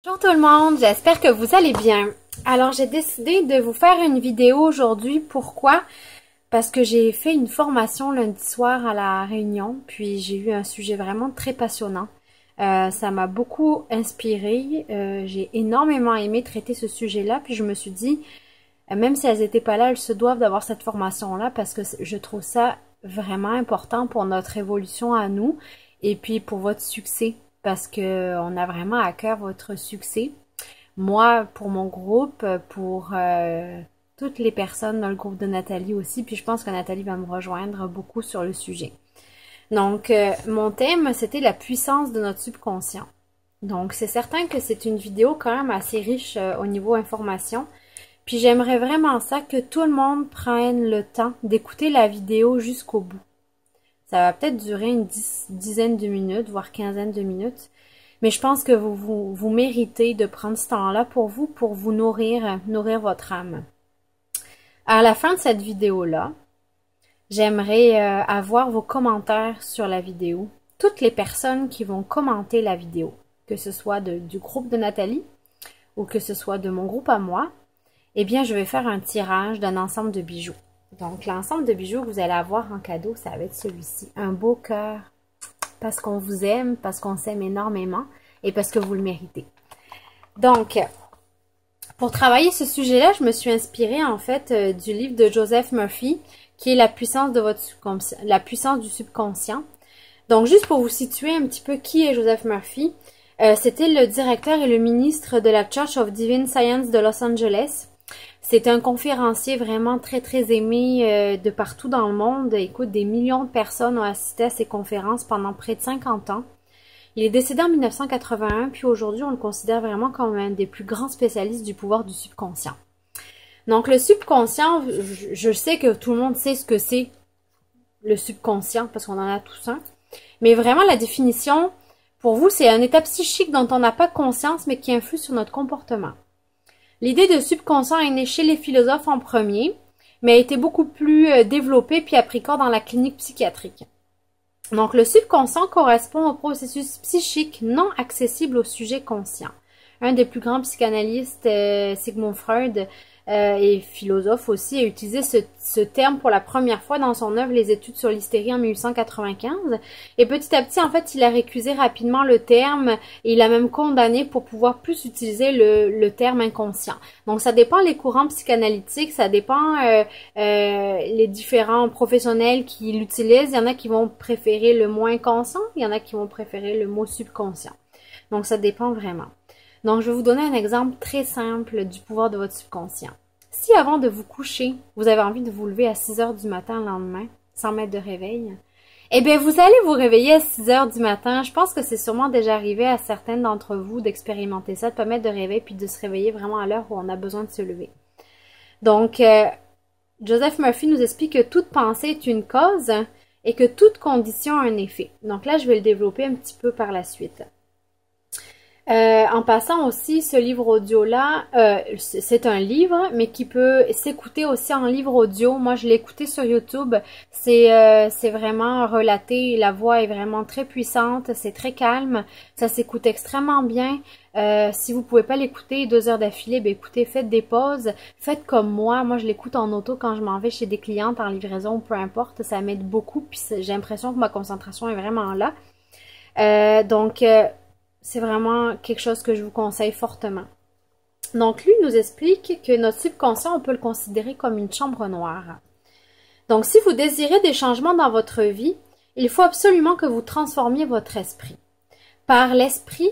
Bonjour tout le monde, j'espère que vous allez bien. Alors j'ai décidé de vous faire une vidéo aujourd'hui. Pourquoi? Parce que j'ai fait une formation lundi soir à La Réunion, puis j'ai eu un sujet vraiment très passionnant. Ça m'a beaucoup inspirée, j'ai énormément aimé traiter ce sujet-là, puis je me suis dit, même si elles n'étaient pas là, elles se doivent d'avoir cette formation-là parce que je trouve ça vraiment important pour notre évolution à nous et puis pour votre succès. Parce que on a vraiment à cœur votre succès. Moi, pour mon groupe, pour toutes les personnes dans le groupe de Nathalie aussi, puis je pense que Nathalie va me rejoindre beaucoup sur le sujet. Donc, mon thème, c'était la puissance de notre subconscient. Donc, c'est certain que c'est une vidéo quand même assez riche au niveau information. Puis j'aimerais vraiment ça que tout le monde prenne le temps d'écouter la vidéo jusqu'au bout. Ça va peut-être durer une dizaine de minutes, voire quinzaine de minutes. Mais je pense que vous méritez de prendre ce temps-là pour vous nourrir votre âme. À la fin de cette vidéo-là, j'aimerais avoir vos commentaires sur la vidéo. Toutes les personnes qui vont commenter la vidéo, que ce soit du groupe de Nathalie ou que ce soit de mon groupe à moi, eh bien, je vais faire un tirage d'un ensemble de bijoux. Donc, l'ensemble de bijoux que vous allez avoir en cadeau, ça va être celui-ci. Un beau cœur, parce qu'on vous aime, parce qu'on s'aime énormément et parce que vous le méritez. Donc, pour travailler ce sujet-là, je me suis inspirée en fait du livre de Joseph Murphy, qui est La puissance de votre subconscient, la puissance du subconscient. Donc, juste pour vous situer un petit peu qui est Joseph Murphy, c'était le directeur et le ministre de la Church of Divine Science de Los Angeles. C'est un conférencier vraiment très aimé de partout dans le monde. Écoute, des millions de personnes ont assisté à ses conférences pendant près de 50 ans. Il est décédé en 1981, puis aujourd'hui on le considère vraiment comme un des plus grands spécialistes du pouvoir du subconscient. Donc le subconscient, je sais que tout le monde sait ce que c'est le subconscient parce qu'on en a tous un. Mais vraiment la définition, pour vous, c'est un état psychique dont on n'a pas conscience mais qui influe sur notre comportement. L'idée de subconscient est née chez les philosophes en premier, mais a été beaucoup plus développée puis a pris corps dans la clinique psychiatrique. Donc, le subconscient correspond au processus psychique non accessible au sujet conscient. Un des plus grands psychanalystes, Sigmund Freud, et philosophe aussi, a utilisé ce terme pour la première fois dans son œuvre Les études sur l'hystérie en 1895. Et petit à petit, en fait, il a récusé rapidement le terme et il a même condamné pour pouvoir plus utiliser le terme inconscient. Donc, ça dépend les courants psychanalytiques, ça dépend les différents professionnels qui l'utilisent. Il y en a qui vont préférer le mot inconscient, il y en a qui vont préférer le mot subconscient. Donc, ça dépend vraiment. Donc, je vais vous donner un exemple très simple du pouvoir de votre subconscient. Si avant de vous coucher, vous avez envie de vous lever à 6 heures du matin le lendemain, sans mettre de réveil, eh bien, vous allez vous réveiller à 6 heures du matin. Je pense que c'est sûrement déjà arrivé à certaines d'entre vous d'expérimenter ça, de pas mettre de réveil puis de se réveiller vraiment à l'heure où on a besoin de se lever. Donc, Joseph Murphy nous explique que toute pensée est une cause et que toute condition a un effet. Donc là, je vais le développer un petit peu par la suite. En passant aussi, ce livre audio-là, c'est un livre, mais qui peut s'écouter aussi en livre audio. Moi, je l'ai écouté sur YouTube. C'est vraiment relaté. La voix est vraiment très puissante. C'est très calme. Ça s'écoute extrêmement bien. Si vous pouvez pas l'écouter 2 heures d'affilée, ben écoutez, faites des pauses. Faites comme moi. Moi, je l'écoute en auto quand je m'en vais chez des clientes en livraison ou peu importe. Ça m'aide beaucoup. Puis j'ai l'impression que ma concentration est vraiment là. C'est vraiment quelque chose que je vous conseille fortement. Donc, lui nous explique que notre subconscient, on peut le considérer comme une chambre noire. Donc, si vous désirez des changements dans votre vie, il faut absolument que vous transformiez votre esprit. Par l'esprit,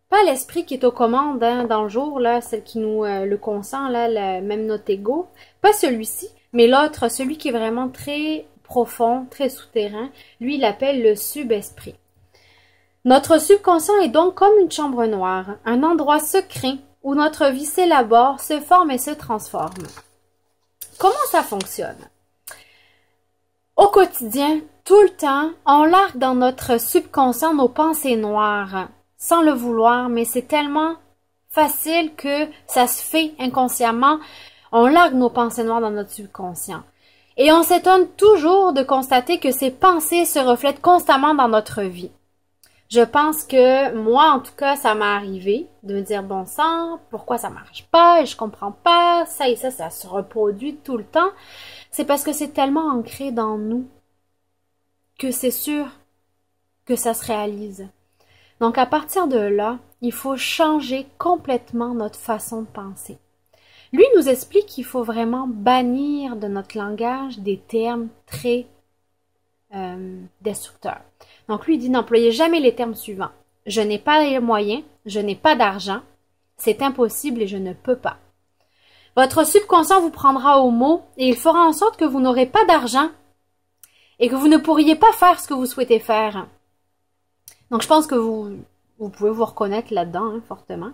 pas l'esprit qui est aux commandes dans le jour, là, celle qui nous le consent, là, même notre ego, pas celui-ci, mais l'autre, celui qui est vraiment très profond, très souterrain, lui, il appelle le subesprit. Notre subconscient est donc comme une chambre noire, un endroit secret où notre vie s'élabore, se forme et se transforme. Comment ça fonctionne? Au quotidien, tout le temps, on largue dans notre subconscient nos pensées noires, sans le vouloir, mais c'est tellement facile que ça se fait inconsciemment. On largue nos pensées noires dans notre subconscient. Et on s'étonne toujours de constater que ces pensées se reflètent constamment dans notre vie. Je pense que moi, en tout cas, ça m'est arrivé de me dire, bon sang, pourquoi ça marche pas et je comprends pas, ça et ça se reproduit tout le temps. C'est parce que c'est tellement ancré dans nous que c'est sûr que ça se réalise. Donc à partir de là, il faut changer complètement notre façon de penser. Lui nous explique qu'il faut vraiment bannir de notre langage des termes très destructeurs. Donc lui dit n'employez jamais les termes suivants. Je n'ai pas les moyens, je n'ai pas d'argent, c'est impossible et je ne peux pas. Votre subconscient vous prendra au mot et il fera en sorte que vous n'aurez pas d'argent et que vous ne pourriez pas faire ce que vous souhaitez faire. Donc je pense que vous pouvez vous reconnaître là-dedans, hein, fortement.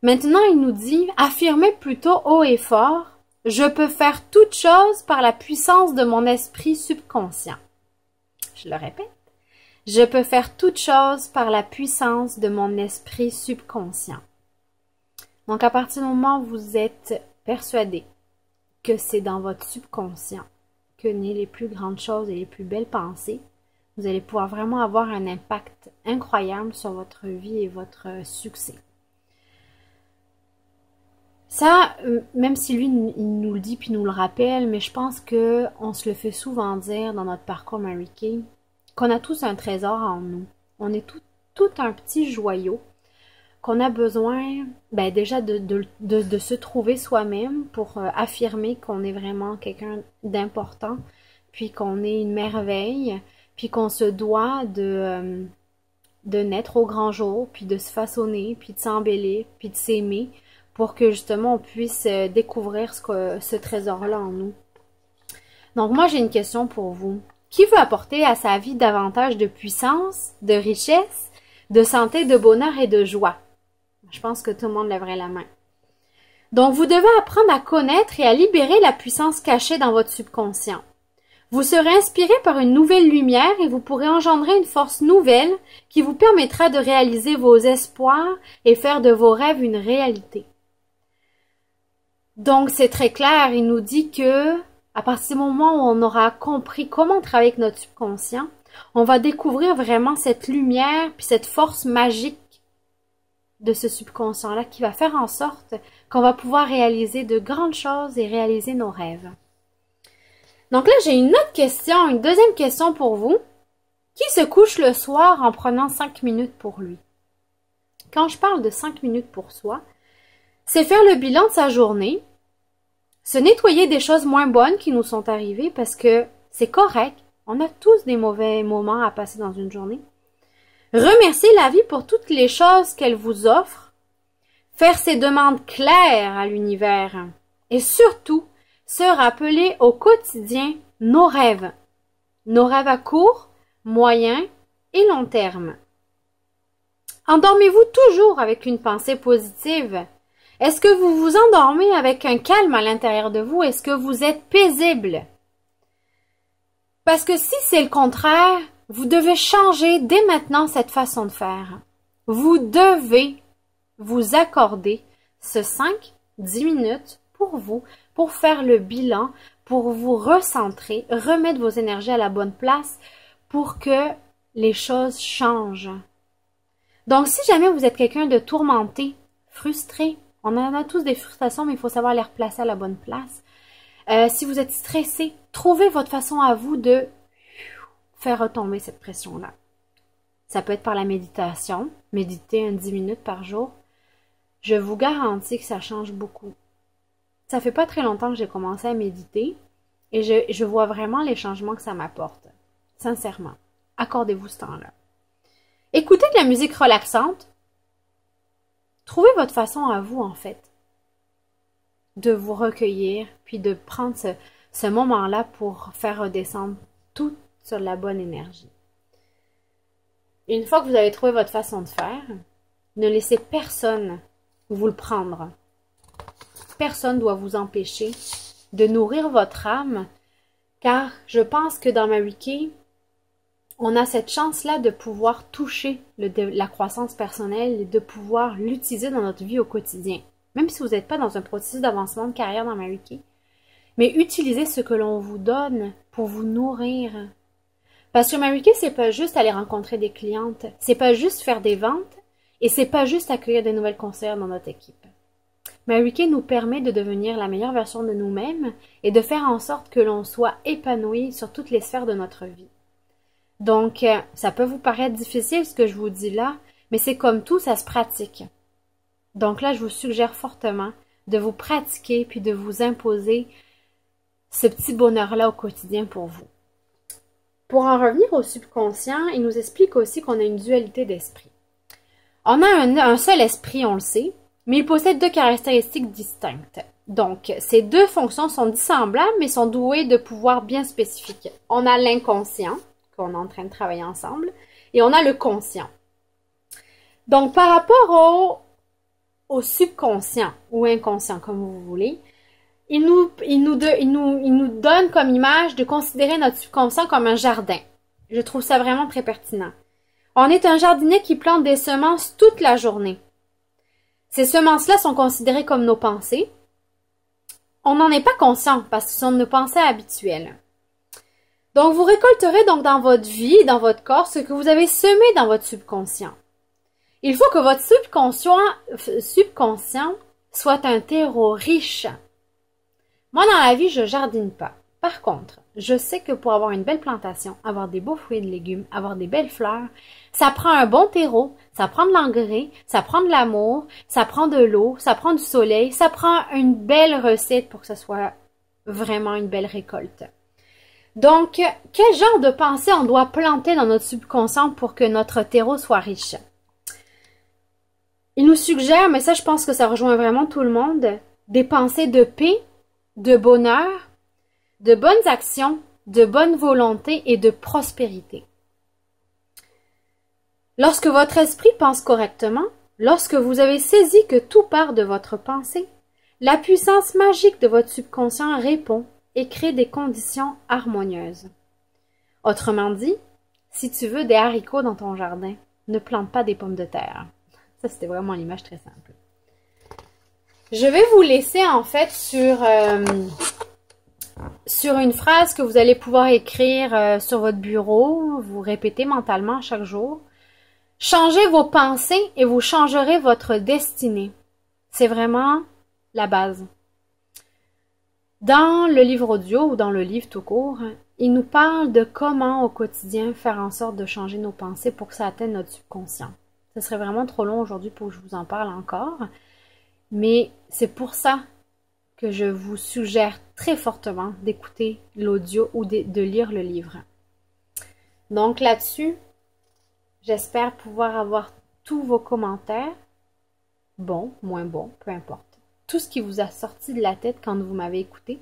Maintenant, il nous dit, affirmez plutôt haut et fort, je peux faire toute chose par la puissance de mon esprit subconscient. Je le répète. Je peux faire toute chose par la puissance de mon esprit subconscient. Donc, à partir du moment où vous êtes persuadé que c'est dans votre subconscient que naissent les plus grandes choses et les plus belles pensées, vous allez pouvoir vraiment avoir un impact incroyable sur votre vie et votre succès. Ça, même si lui, il nous le dit puis nous le rappelle, mais je pense que on se le fait souvent dire dans notre parcours Mary Kay, qu'on a tous un trésor en nous. On est tout un petit joyau qu'on a besoin déjà de se trouver soi-même pour affirmer qu'on est vraiment quelqu'un d'important, puis qu'on est une merveille, puis qu'on se doit de naître au grand jour, puis de se façonner, puis de s'embellir, puis de s'aimer, pour que justement on puisse découvrir ce trésor-là en nous. Donc moi j'ai une question pour vous. Qui veut apporter à sa vie davantage de puissance, de richesse, de santé, de bonheur et de joie? Je pense que tout le monde lèverait la main. Donc vous devez apprendre à connaître et à libérer la puissance cachée dans votre subconscient. Vous serez inspiré par une nouvelle lumière et vous pourrez engendrer une force nouvelle qui vous permettra de réaliser vos espoirs et faire de vos rêves une réalité. Donc, c'est très clair, il nous dit que à partir du moment où on aura compris comment travailler avec notre subconscient, on va découvrir vraiment cette lumière puis cette force magique de ce subconscient-là qui va faire en sorte qu'on va pouvoir réaliser de grandes choses et réaliser nos rêves. Donc là, j'ai une autre question, une deuxième question pour vous. Qui se couche le soir en prenant 5 minutes pour lui? Quand je parle de 5 minutes pour soi, c'est faire le bilan de sa journée, se nettoyer des choses moins bonnes qui nous sont arrivées parce que c'est correct, on a tous des mauvais moments à passer dans une journée. Remercier la vie pour toutes les choses qu'elle vous offre, faire ses demandes claires à l'univers et surtout se rappeler au quotidien nos rêves à court, moyen et long terme. Endormez-vous toujours avec une pensée positive. Est-ce que vous vous endormez avec un calme à l'intérieur de vous? Est-ce que vous êtes paisible? Parce que si c'est le contraire, vous devez changer dès maintenant cette façon de faire. Vous devez vous accorder ce 5-10 minutes pour vous, pour faire le bilan, pour vous recentrer, remettre vos énergies à la bonne place pour que les choses changent. Donc, si jamais vous êtes quelqu'un de tourmenté, frustré, on en a tous des frustrations, mais il faut savoir les replacer à la bonne place. Si vous êtes stressé, trouvez votre façon à vous de faire retomber cette pression-là. Ça peut être par la méditation, méditer 10 minutes par jour. Je vous garantis que ça change beaucoup. Ça fait pas très longtemps que j'ai commencé à méditer et je vois vraiment les changements que ça m'apporte. Sincèrement, accordez-vous ce temps-là. Écoutez de la musique relaxante. Trouvez votre façon à vous, en fait, de vous recueillir, puis de prendre ce moment-là pour faire redescendre tout sur la bonne énergie. Une fois que vous avez trouvé votre façon de faire, ne laissez personne vous le prendre. Personne ne doit vous empêcher de nourrir votre âme, car je pense que dans Mary Kay, on a cette chance-là de pouvoir toucher la croissance personnelle et de pouvoir l'utiliser dans notre vie au quotidien. Même si vous n'êtes pas dans un processus d'avancement de carrière dans Mary Kay. Mais utilisez ce que l'on vous donne pour vous nourrir, Parce que Mary Kay, c'est pas juste aller rencontrer des clientes, c'est pas juste faire des ventes et c'est pas juste accueillir des nouvelles conseillères dans notre équipe. Mary Kay nous permet de devenir la meilleure version de nous-mêmes et de faire en sorte que l'on soit épanoui sur toutes les sphères de notre vie. Donc, ça peut vous paraître difficile ce que je vous dis là, mais c'est comme tout, ça se pratique. Donc là, je vous suggère fortement de vous pratiquer puis de vous imposer ce petit bonheur-là au quotidien pour vous. Pour en revenir au subconscient, il nous explique aussi qu'on a une dualité d'esprit. On a un seul esprit, on le sait, mais il possède deux caractéristiques distinctes. Donc, ces deux fonctions sont dissemblables, mais sont douées de pouvoirs bien spécifiques. On a l'inconscient, qu'on est en train de travailler ensemble, et on a le conscient. Donc, par rapport au subconscient, ou inconscient, comme vous voulez, il nous donne comme image de considérer notre subconscient comme un jardin. Je trouve ça vraiment très pertinent. On est un jardinier qui plante des semences toute la journée. Ces semences-là sont considérées comme nos pensées. On n'en est pas conscient parce que ce sont nos pensées habituelles. Donc, vous récolterez donc dans votre vie, dans votre corps, ce que vous avez semé dans votre subconscient. Il faut que votre subconscient soit un terreau riche. Moi, dans la vie, je jardine pas. Par contre, je sais que pour avoir une belle plantation, avoir des beaux fruits et de légumes, avoir des belles fleurs, ça prend un bon terreau, ça prend de l'engrais, ça prend de l'amour, ça prend de l'eau, ça prend du soleil, ça prend une belle recette pour que ce soit vraiment une belle récolte. Donc, quel genre de pensée on doit planter dans notre subconscient pour que notre terreau soit riche? Il nous suggère, mais ça je pense que ça rejoint vraiment tout le monde, des pensées de paix, de bonheur, de bonnes actions, de bonne volonté et de prospérité. Lorsque votre esprit pense correctement, lorsque vous avez saisi que tout part de votre pensée, la puissance magique de votre subconscient répond et crée des conditions harmonieuses. Autrement dit, si tu veux des haricots dans ton jardin, ne plante pas des pommes de terre. Ça, c'était vraiment l'image très simple. Je vais vous laisser en fait sur une phrase que vous allez pouvoir écrire sur votre bureau, vous répétez mentalement chaque jour. Changez vos pensées et vous changerez votre destinée. C'est vraiment la base. Dans le livre audio ou dans le livre tout court, il nous parle de comment au quotidien faire en sorte de changer nos pensées pour que ça atteigne notre subconscient. Ce serait vraiment trop long aujourd'hui pour que je vous en parle encore, mais c'est pour ça que je vous suggère très fortement d'écouter l'audio ou de lire le livre. Donc là-dessus, j'espère pouvoir avoir tous vos commentaires, bons, moins bons, peu importe. Tout ce qui vous a sorti de la tête quand vous m'avez écouté.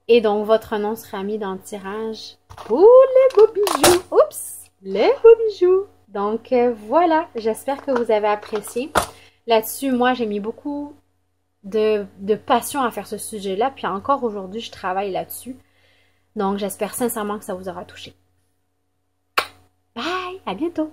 Et donc, votre nom sera mis dans le tirage pour les beaux bijoux. Oups! Les beaux bijoux! Donc, voilà. J'espère que vous avez apprécié. Là-dessus, moi, j'ai mis beaucoup de passion à faire ce sujet-là. Puis encore aujourd'hui, je travaille là-dessus. Donc, j'espère sincèrement que ça vous aura touché. Bye! À bientôt!